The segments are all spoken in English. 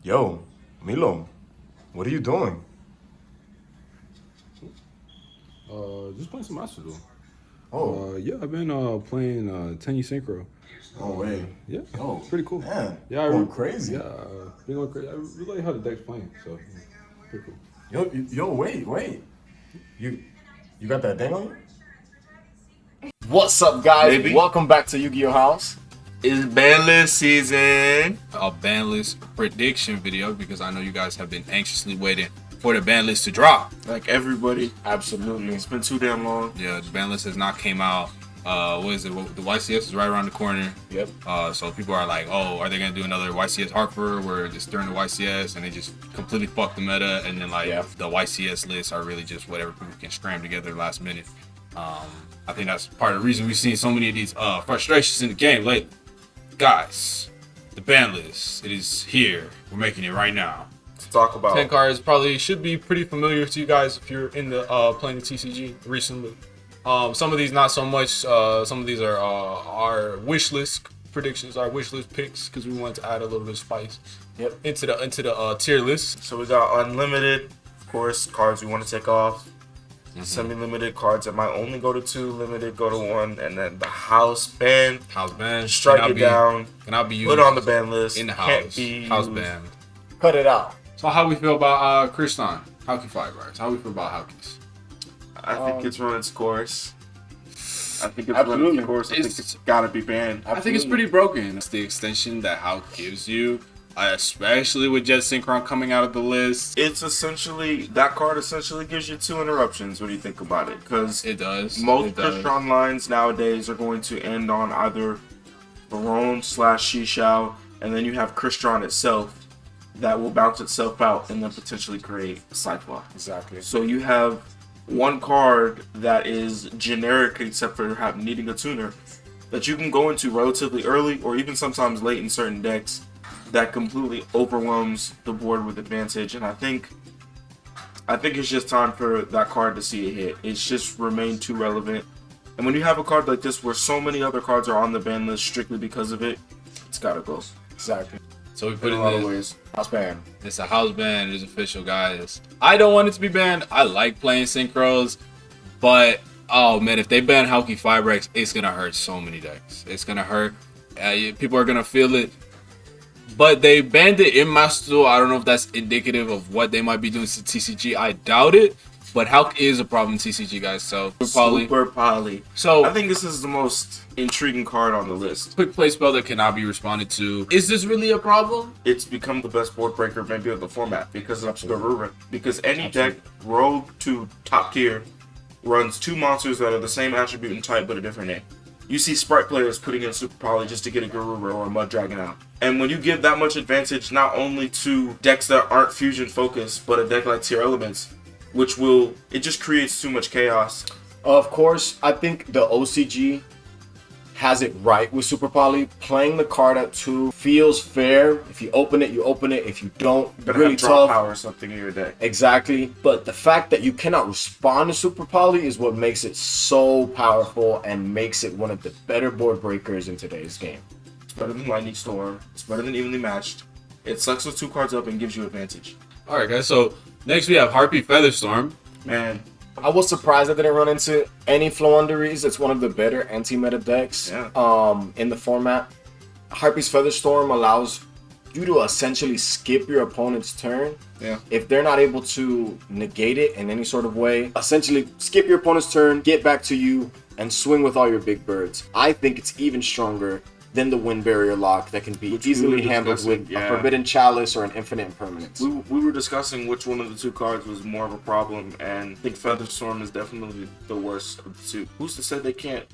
Yo, Milo, what are you doing? Just playing some Master Duel. Oh, Yeah, I've been playing 10 Synchro. oh wait. Yeah, Oh, pretty cool. Man, Yeah, going crazy. Yeah, been going crazy. I really like how the deck's playing, so pretty cool. Yo, wait. You got that thing on you? What's up, guys? Baby. Welcome back to Yugioh House. It's Banlist season. A ban list prediction video because I know you guys have been anxiously waiting for the ban list to drop. Like everybody. Absolutely. It's been too damn long. Yeah, the ban list has not came out. What is it? The YCS is right around the corner. Yep. So people are like, oh, are they gonna do another YCS Hartford where just during the YCS and they just completely fuck the meta, and then like the YCS lists are really just whatever people can scram together last minute. I think that's part of the reason we've seen so many of these frustrations in the game lately. Guys, the ban list, it is here. We're making it right now. To talk about 10 cards probably should be pretty familiar to you guys if you're in the playing the TCG recently. Some of these not so much. Some of these are our wish list predictions, our wish list picks, because we wanted to add a little bit of spice into the tier list. So we got unlimited, of course, cards we want to take off. Semi-limited cards that might only go to 2, limited go to 1, and then the house ban. House ban. Strike it down. Cannot be used. Put it on the ban list. in the Can't house. be House used. banned. Cut it out. So how we feel about Kristan? Hauki Fibers. How we feel about Haukis? I think it's run its course. I think it's Absolutely. run its course. I think it's gotta be banned. I think it's pretty broken. It's the extension that Hauk gives you, especially with Jet Synchron coming out of the list. It's essentially, that card essentially gives you 2 interruptions when you think about it. Because It does. most It does. Crystron lines nowadays are going to end on either Barone / Shishao, and then you have Crystron itself that will bounce itself out and then potentially create a Cyclops. Exactly. So you have one card that is generic except for needing a tuner that you can go into relatively early or even sometimes late in certain decks that completely overwhelms the board with advantage. And I think it's just time for that card to see a hit. It's just remained too relevant. And when you have a card like this where so many other cards are on the ban list strictly because of it, it's gotta go. Exactly. So we put In it a lot in of this. ways. House ban. It's a house ban. It is official, guys. I don't want it to be banned. I like playing synchros, but oh man, if they ban Hauki Fibrex, it's gonna hurt so many decks. It's gonna hurt. People are gonna feel it. But they banned it in Master Duel. I don't know if that's indicative of what they might be doing to TCG. I doubt it. But Hauk is a problem in TCG, guys. So Super Poly. So I think this is the most intriguing card on the list. quick play spell that cannot be responded to. Is this really a problem? It's become the best board breaker maybe of the format because of Garura. Because any deck, rogue to top tier, runs 2 monsters that are the same attribute and type but a different name. You see Sprite players putting in Super Poly just to get a Garura or a Mud Dragon out. And when you give that much advantage not only to decks that aren't fusion focused, but a deck like Tier Elements, which it just creates too much chaos. Of course, I think the OCG has it right with Super Poly. Playing the card at 2 feels fair. If you open it, you open it. If you don't, Better really have draw tough. power or something in your deck. Exactly. But the fact that you cannot respond to Super Poly is what makes it so powerful and makes it one of the better board breakers in today's game. It's better than Lightning Storm. It's better than Evenly Matched. It sucks with 2 cards up and gives you advantage. All right, guys. So next we have Harpy Featherstorm. Man, I was surprised I didn't run into any Floowandereeze. It's one of the better anti-meta decks in the format. Harpy's Featherstorm allows you to essentially skip your opponent's turn. Yeah. If they're not able to negate it in any sort of way, essentially skip your opponent's turn, get back to you, and swing with all your big birds. I think it's even stronger than the Wind Barrier lock that can be Which we easily were handled discussing, with yeah. a Forbidden Chalice or an Infinite Impermanence. we were discussing which one of the 2 cards was more of a problem, and I think Featherstorm is definitely the worst of the 2. Who's to say they can't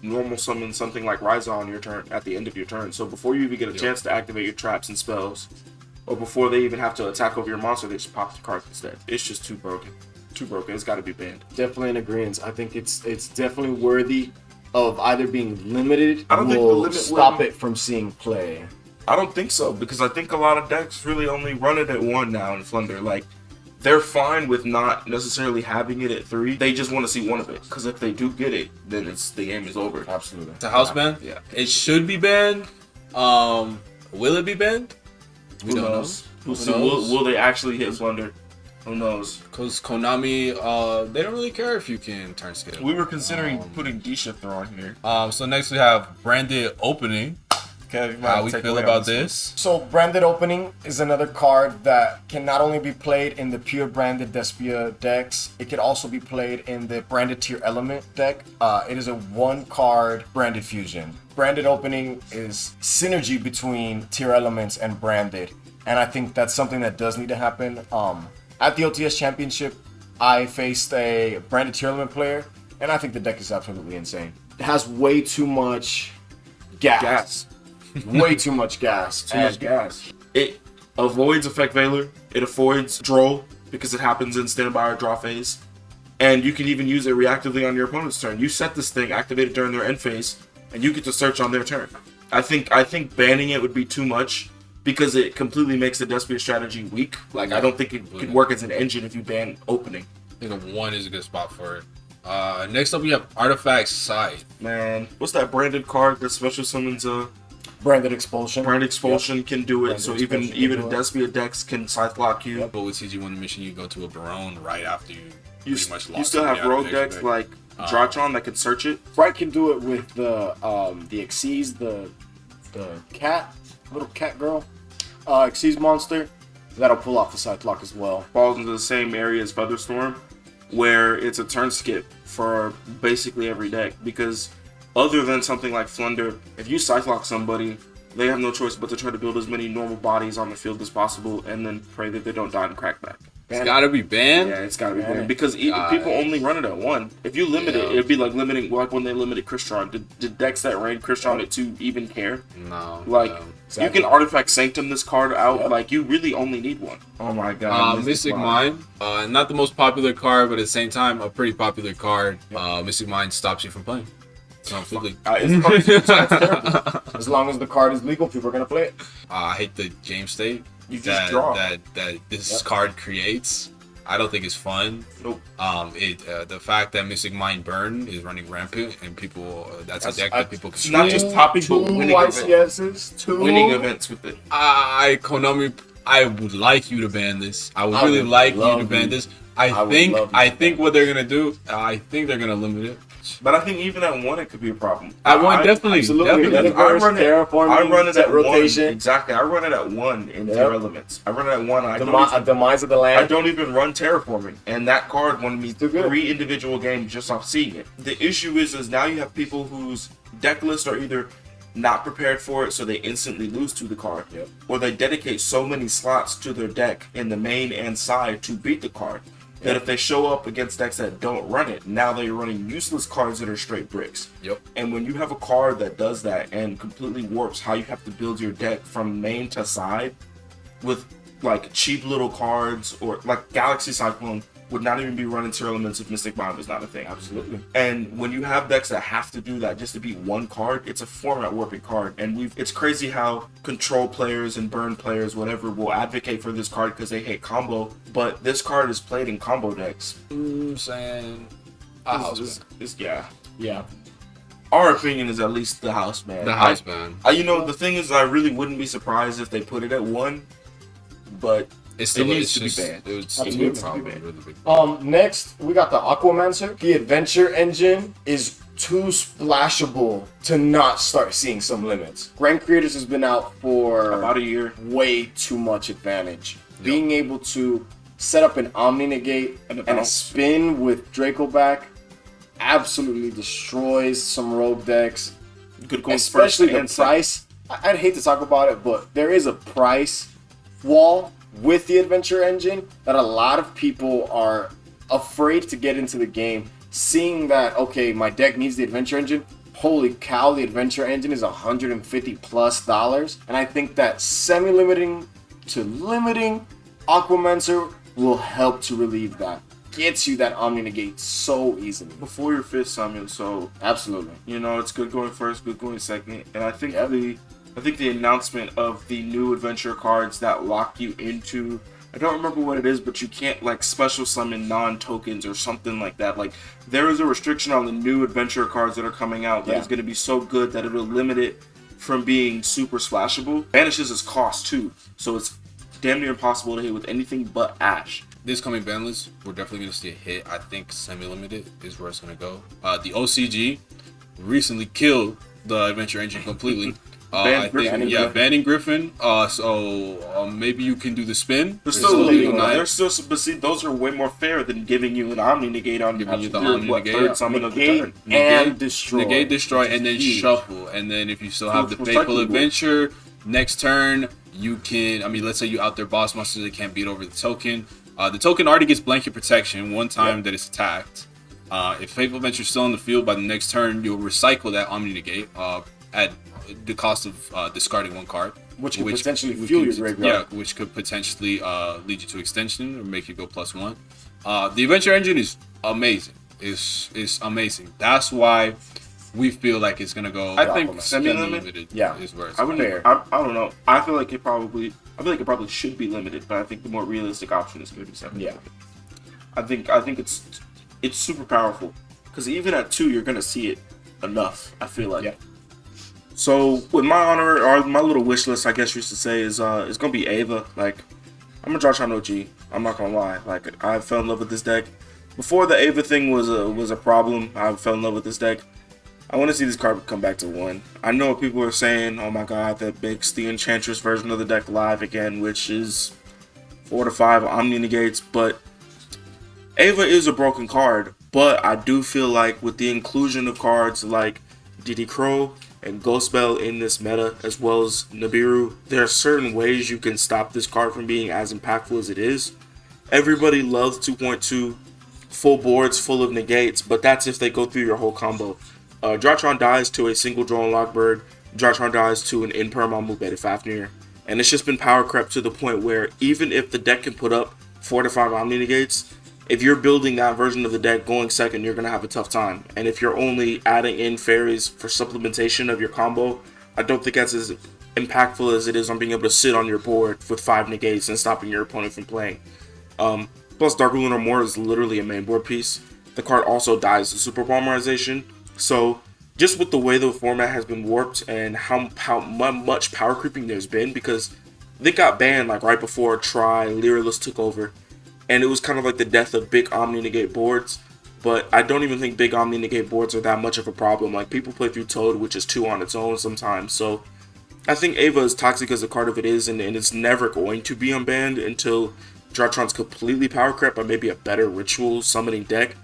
normal summon something like Ryza on your turn at the end of your turn? So before you even get a chance to activate your traps and spells, or before they even have to attack over your monster, they just pop the card instead. It's just too broken. Too broken. It's got to be banned. Definitely in agreement. I think it's definitely worthy of either being limited I don't think the will limit stop will- it from seeing play. I don't think so, because I think a lot of decks really only run it at 1 now in Flunder. Like, they're fine with not necessarily having it at 3. They just want to see one of it, because if they do get it, then the game is over. Absolutely. It's a house ban. Yeah. It should be banned. Will it be banned? We don't knows? know. So will they actually hit Flunder? Who knows? Because Konami, they don't really care if you can turn skip. We were considering putting D-Shifter on here. So next we have branded opening. Okay, How we feel about this? So branded opening is another card that can not only be played in the pure branded Despia decks, it can also be played in the branded tier element deck. It is a 1-card branded fusion. Branded opening is synergy between tier elements and branded, and I think that's something that does need to happen. At the OTS Championship, I faced a branded tier element player, and I think the deck is absolutely insane. It has way too much gas. Way too much gas. Too much gas. It avoids Effect Veiler. It avoids Droll because it happens in standby or draw phase. And you can even use it reactively on your opponent's turn. You set this thing, activate it during their end phase, and you get to search on their turn. I think banning it would be too much because it completely makes the Despia strategy weak. Like, I don't think it could work as an engine if you ban opening. I think a 1 is a good spot for it. Next up we have Artifact Scythe. Man, what's that branded card that special summons Branded Expulsion. Brand Expulsion can do it, Branded so Expulsion even can do it. Despia decks can Scythe block you. But with CG1 mission, you go to a Barone right after you You pretty much lost. you still somebody have out of rogue the extra decks deck. like Dratron that can search it. Bright can do it with the Xyz, the cat, little cat girl, Xyz monster. That'll pull off the side lock as well. Falls into the same area as Featherstorm, where it's a turn skip for basically every deck. Because other than something like Flunder, if you Scythe lock somebody, they have no choice but to try to build as many normal bodies on the field as possible, and then pray that they don't die in crackback. It's gotta be banned. Yeah, it's gotta be banned because people only run it at 1. If you limit it, it'd be like limiting, like when they limited Crystron. Did decks that ran Crystron at 2 even care? No. Like, Exactly. you can Artifact Sanctum this card out. Like, you really only need 1. Oh my god. Mystic Mind, not the most popular card, but at the same time, a pretty popular card. Mystic Mind stops you from playing. Completely. It's terrible. As long as the card is legal, people are gonna play it. I hate the game state You just that, draw. that this card creates. I don't think it's fun. Nope. The fact that Mystic Mind Burn is running rampant and people that's a deck that people can not just topping, but Two winning YCSs, two winning events with it. Konami, I would like you to ban this. I would I really would like you love to ban you. this. I would love you I to think ban what they're gonna do. I think they're gonna limit it. But I think even at 1, it could be a problem. At 1, definitely. absolutely. definitely. Let it I run it. terraforming, I run it set at rotation. 1. Exactly. I run it at 1 in Yep. tier elements. I run it at 1. Demise of the I land. don't even run terraforming, and that card won me Still good. 3 individual games just off seeing it. The issue is now you have people whose deck lists are either not prepared for it, so they instantly lose to the card, or they dedicate so many slots to their deck in the main and side to beat the card that if they show up against decks that don't run it, now they're running useless cards that are straight bricks. Yep. And when you have a card that does that and completely warps how you have to build your deck from main to side with like cheap little cards, or like Galaxy Cyclone would not even be running tier elements if Mystic Mind was not a thing. Absolutely. And when you have decks that have to do that just to beat 1 card, it's a format warping card. And it's crazy how control players and burn players, whatever, will advocate for this card because they hate combo. But this card is played in combo decks. I'm saying Yeah. Yeah. Our opinion is at least the house man. the house man. The thing is, I really wouldn't be surprised if they put it at 1, but It's still it needs it's to be just, banned. It would Absolutely. be a It needs to be problem. banned. Really big. Next we got the Aquamancer. The adventure engine is too splashable to not start seeing some limits. Grand Creators has been out for about a year. way too much advantage. Being able to set up an Omni Negate And a and a bounce. spin with Draco back absolutely destroys some rogue decks. Good going Especially first the and second. price. I'd hate to talk about it, but there is a price wall with the adventure engine that a lot of people are afraid to get into the game, seeing that, okay, my deck needs the adventure engine. Holy cow, the adventure engine is $150+ and I think that semi-limiting to limiting Aquamancer will help to relieve that. Gets you that Omni Negate so easily. Before your 5th summon, so Absolutely. it's good going first, good going second, and I think Yep. the announcement of the new adventure cards that lock you into, I don't remember what it is, but you can't like special summon non-tokens or something like that. Like, there is a restriction on the new adventure cards that are coming out that is going to be so good that it'll limit it from being super splashable, banishes its cost too. So it's damn near impossible to hit with anything but Ash. This coming ban list, we're definitely going to see a hit. I think semi-limited is where it's going to go. The OCG recently killed the Adventure Engine completely. I think, yeah, banning Griffin. So maybe you can do the spin. They're still illegal. They're still, but see, those are way more fair than giving you an Omni Negate on giving you the Omni Negate, summon of the turn. And destroy. Negate, destroy, and then shuffle. And then if you still have the Fateful Adventure, next turn you can. I mean, let's say you out there boss monsters that can't beat over the token. The token already gets blanket protection one time that it's attacked. If Fateful Adventure is still in the field by the next turn, you'll recycle that Omni Negate at the cost of discarding one card, which could potentially fuel your graveyard. Yeah, which could potentially lead you to extension or make you go +1. The Adventure Engine is amazing. It's amazing. That's why we feel like it's gonna go. I think semi-limited. Yeah, is where it's I don't know. I feel like it probably should be limited, but I think the more realistic option is going to be semi-limited. Yeah. I think it's super powerful because even at 2, you're gonna see it enough. I feel like. Yeah. So with my honor or my little wish list, I guess you should say is it's gonna be Ava. Like I'm a Jotron OG. I'm not gonna lie. Like I fell in love with this deck before the Ava thing was a problem. I fell in love with this deck. I want to see this card come back to 1. I know what people are saying. Oh my god, that makes the Enchantress version of the deck live again, which is 4 to 5 Omni Negates. But Ava is a broken card. But I do feel like with the inclusion of cards like Diddy Crow and Ghost Bell in this meta, as well as Nibiru, there are certain ways you can stop this card from being as impactful as it is. Everybody loves 2.2 full boards full of negates, but that's if they go through your whole combo. Jotron dies to a single draw and Lockbird. Jotron dies to an in-perm on Beta Fafnir. And it's just been power crept to the point where even if the deck can put up 4 to 5 Omni Negates, if you're building that version of the deck going second, you're going to have a tough time. And if you're only adding in fairies for supplementation of your combo, I don't think that's as impactful as it is on being able to sit on your board with 5 negates and stopping your opponent from playing. Plus, Dark Lunar Moor is literally a main board piece. The card also dies to Super Polymerization. So, just with the way the format has been warped and how much power creeping there's been, because they got banned like right before Lyrillus took over. And it was kind of like the death of big Omni Negate boards. But I don't even think big Omni Negate boards are that much of a problem. Like, people play through Toad, which is 2 on its own sometimes. So, I think Ava, as toxic as a card of it is, and it's never going to be unbanned until Jotron's completely power crept by maybe a better ritual summoning deck.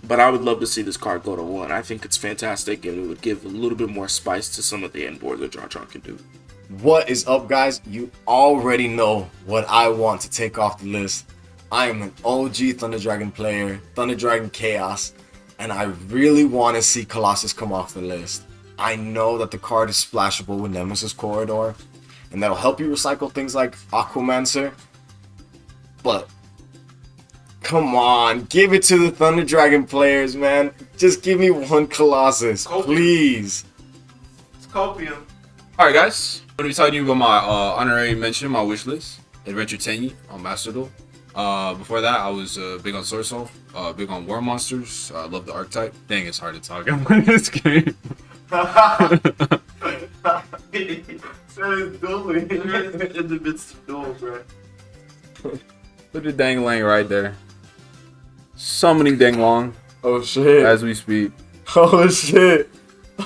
But I would love to see this card go to 1. I think it's fantastic, and it would give a little bit more spice to some of the end boards that Jotron can do. What is up, guys? You already know what I want to take off the list. I am an OG Thunder Dragon player, Thunder Dragon Chaos, and I really want to see Colossus come off the list. I know that the card is splashable with Nemesis Corridor, and that'll help you recycle things like Aquamancer, but come on, give it to the Thunder Dragon players, man. Just give me 1 Colossus, please. It's copium. Alright, guys. I'm going to be telling you about my honorary mention, my wish list. Adventure Tenyi on Master Duel. Before that, I was big on Sword Soul, big on War Monsters. I love the archetype. Dang, it's hard to talk about this game. In the midst of duel, bro. Look at Dang Lang right there. Summoning Dang Long. Oh shit. As we speak. Oh shit.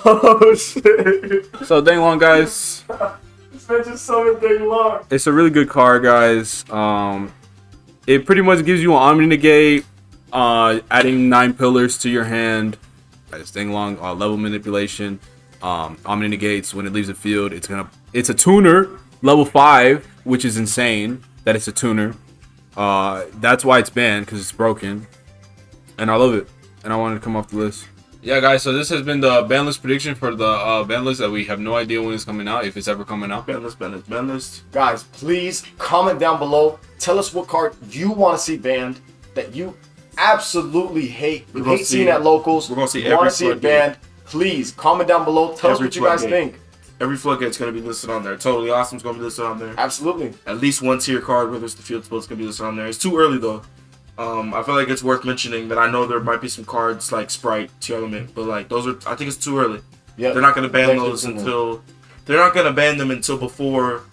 Oh shit. So Dang Long, guys. This man just summoned Dang Long. It's a really good card, guys. It pretty much gives you an Omni Negate, adding 9 pillars to your hand. It's Dang Long, level manipulation. Omni Negates when it leaves the field. It's a tuner, level 5, which is insane that it's a tuner. That's why it's banned, because it's broken. And I love it. And I wanted to come off the list. Yeah, guys, so this has been the ban list prediction for the ban list that we have no idea when it's coming out, if it's ever coming out. Ban list. Guys, please comment down below. Tell us what card you want to see banned, that you absolutely hate. You hate seeing at locals. We're going to see every see it banned. Please comment down below. Tell us what you guys think. Every floodgate's going to be listed on there. Totally Awesome's going to be listed on there. Absolutely. At least 1 tier card, whether it's the field spell's going to be listed on there. It's too early, though. I feel like it's worth mentioning that I know there might be some cards like Sprite, Tier Element, but like those are, I think it's too early. Yep. They're not going to ban Decks those within until they're not going to ban them until before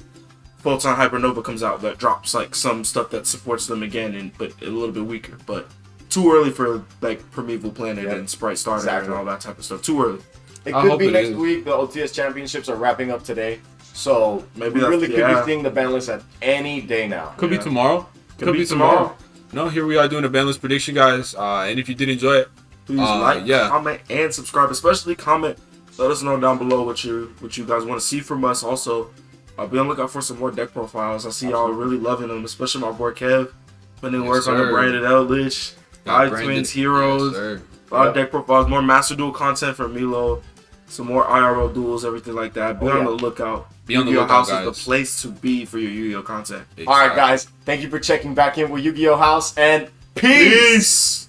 Photon Hypernova comes out. That drops like some stuff that supports them again, but a little bit weaker. But too early for like Primeval Planet and Sprite Starter and all that type of stuff. Too early. It I could hope be it next is. week. The OTS championships are wrapping up today, so Maybe we that's- really could yeah. be seeing the ban list at any day now. Could be tomorrow. Could be tomorrow. No, here we are doing a Banlist prediction, guys. And if you did enjoy it, Please like, yeah. comment, and subscribe. Especially comment. Let us know down below what you guys want to see from us. Also, be on the lookout for some more deck profiles. I see y'all really loving them, especially my boy Kev. Putting in work on the Branded Eldritch, Twins Heroes, a lot of deck profiles, more Master Duel content from Milo, some more IRL duels, everything like that. Be on the lookout. Be on the Yugioh lookout, House guys. is the place to be for your Yu-Gi-Oh content. All right, guys. Thank you for checking back in with Yu-Gi-Oh House, and peace.